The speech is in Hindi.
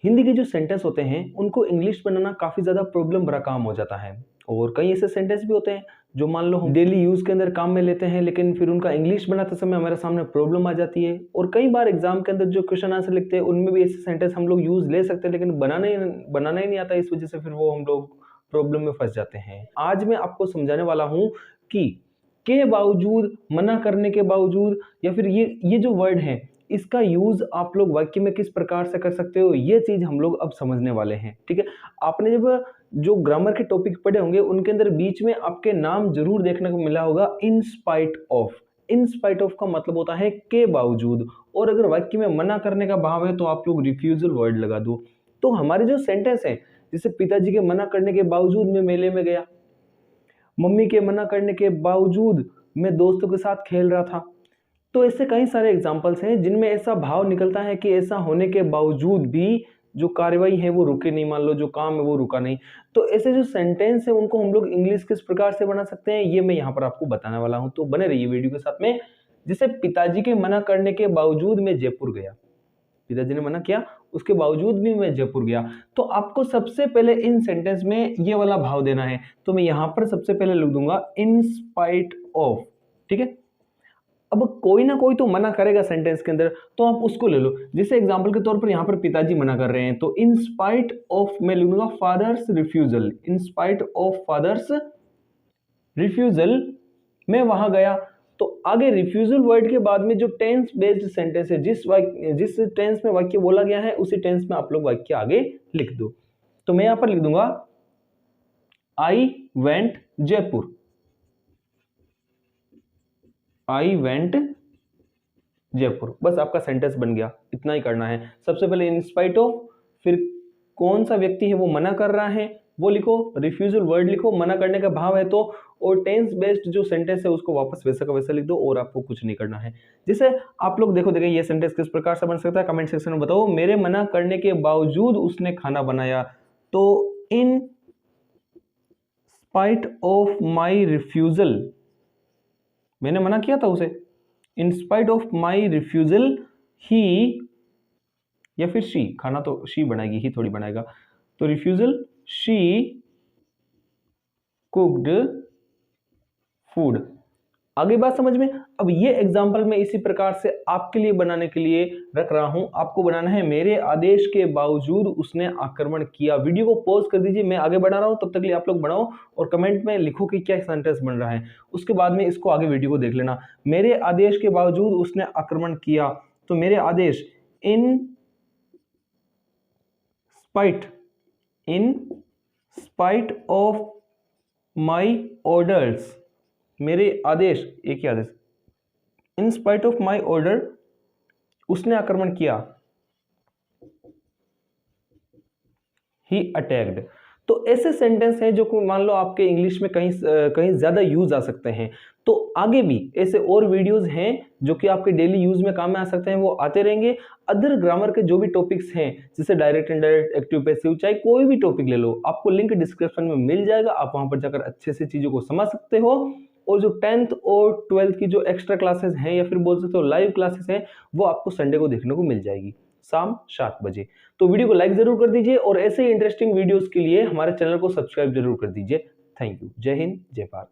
हिंदी के जो सेंटेंस होते हैं उनको इंग्लिश बनाना काफ़ी ज़्यादा प्रॉब्लम भरा काम हो जाता है। और कई ऐसे सेंटेंस भी होते हैं जो मान लो हम डेली यूज़ के अंदर काम में लेते हैं, लेकिन फिर उनका इंग्लिश बनाते समय हमारे सामने प्रॉब्लम आ जाती है। और कई बार एग्जाम के अंदर जो क्वेश्चन आंसर लिखते हैं उनमें भी ऐसे सेंटेंस हम लोग यूज़ ले सकते हैं, लेकिन बनाना ही नहीं आता, इस वजह से फिर वो हम लोग प्रॉब्लम में फंस जाते हैं। आज मैं आपको समझाने वाला हूँ कि के बावजूद, मना करने के बावजूद, या फिर ये जो वर्ड है इसका यूज आप लोग वाक्य में किस प्रकार से कर सकते हो, ये चीज हम लोग अब समझने वाले हैं। ठीक है, आपने जब जो ग्रामर के टॉपिक पढ़े होंगे उनके अंदर बीच में आपके नाम जरूर देखने को मिला होगा इन spite of. In spite of का मतलब होता है के बावजूद, और अगर वाक्य में मना करने का भाव है तो आप लोग रिफ्यूजल वर्ड लगा दो। तो हमारे जो सेंटेंस है, जैसे पिताजी के मना करने के बावजूद मैं मेले में गया, मम्मी के मना करने के बावजूद मैं दोस्तों के साथ खेल रहा था, तो ऐसे कई सारे एग्जाम्पल्स हैं जिनमें ऐसा भाव निकलता है कि ऐसा होने के बावजूद भी जो कार्रवाई है वो रुके नहीं, मान लो जो काम है वो रुका नहीं। तो ऐसे जो सेंटेंस है उनको हम लोग इंग्लिश किस प्रकार से बना सकते हैं, ये मैं यहाँ पर आपको बताने वाला हूँ, तो बने रहिए वीडियो के साथ में। जैसे पिताजी के मना करने के बावजूद मैं जयपुर गया, पिताजी ने मना किया उसके बावजूद भी मैं जयपुर गया, तो आपको सबसे पहले इन सेंटेंस में ये वाला भाव देना है। तो मैं यहाँ पर सबसे पहले लिख दूंगा इन स्पाइट ऑफ। ठीक है, अब कोई ना कोई तो मना करेगा सेंटेंस के अंदर, तो आप उसको ले लो। जैसे एग्जांपल के तौर पर यहाँ पर पिताजी मना कर रहे हैं, तो इन स्पाइट ऑफ मैं लिखूंगा father's refusal. In spite of father's refusal मैं वहां गया। तो आगे रिफ्यूजल वर्ड के बाद में जो टेंस बेस्ड सेंटेंस है, जिस टेंस में वाक्य बोला गया है उसी टेंस में आप लोग वाक्य आगे लिख दो। तो मैं यहां पर लिख दूंगा I went Jaipur, I went Jaipur. बस आपका सेंटेंस बन गया, इतना ही करना है। सबसे पहले इन स्पाइट ऑफ, फिर कौन सा व्यक्ति है वो मना कर रहा है वो लिखो, रिफ्यूजल वर्ड लिखो, मना करने का भाव है तो, और टेंस बेस्ड जो सेंटेंस है उसको वापस वैसा का वैसा लिख दो, और आपको कुछ नहीं करना है। जैसे आप लोग देखो ये सेंटेंस किस प्रकार से बन सकता है, कमेंट सेक्शन में बताओ। मेरे मना करने के बावजूद उसने खाना बनाया, तो in spite of my refusal, मैंने मना किया था उसे, in spite of my refusal ही, या फिर शी, खाना तो शी बनाएगी, ही थोड़ी बनाएगा, तो रिफ्यूजल शी कुक्ड फूड। आगे बात समझ में। अब ये एग्जांपल मैं इसी प्रकार से आपके लिए बनाने के लिए रख रहा हूं। आपको बनाना है मेरे आदेश के बावजूद उसने आक्रमण किया। वीडियो को पॉज कर दीजिए, मैं आगे बढ़ा रहा हूं, तब तक के लिए आप लोग बनाओ और कमेंट में लिखो कि क्या सेंटेंस बन रहा है। उसके बाद में इसको आगे वीडियो को देख लेना। मेरे आदेश के बावजूद उसने आक्रमण किया, तो मेरे आदेश in spite of my orders, मेरे आदेश, एक ही आदेश, in spite of my order उसने आक्रमण किया, ही अटैक्ड। तो ऐसे सेंटेंस हैं जो मान लो आपके इंग्लिश में कहीं ज्यादा यूज आ सकते हैं। तो आगे भी ऐसे और वीडियोस हैं जो कि आपके डेली यूज में काम में आ सकते हैं, वो आते रहेंगे। अदर ग्रामर के जो भी टॉपिक्स हैं, जैसे डायरेक्ट इनडायरेक्ट, एक्टिव पैसिव, चाहे कोई भी टॉपिक ले लो, आपको लिंक डिस्क्रिप्शन में मिल जाएगा, आप वहां पर जाकर अच्छे से चीजों को समझ सकते हो। और जो 10th और 12th की जो एक्स्ट्रा क्लासेस हैं, या फिर बोल सकते हो लाइव क्लासेस हैं, वो आपको संडे को देखने को मिल जाएगी शाम 7 बजे। तो वीडियो को लाइक जरूर कर दीजिए, और ऐसे ही इंटरेस्टिंग वीडियोस के लिए हमारे चैनल को सब्सक्राइब जरूर कर दीजिए। Thank you. जय हिंद, जय भारत।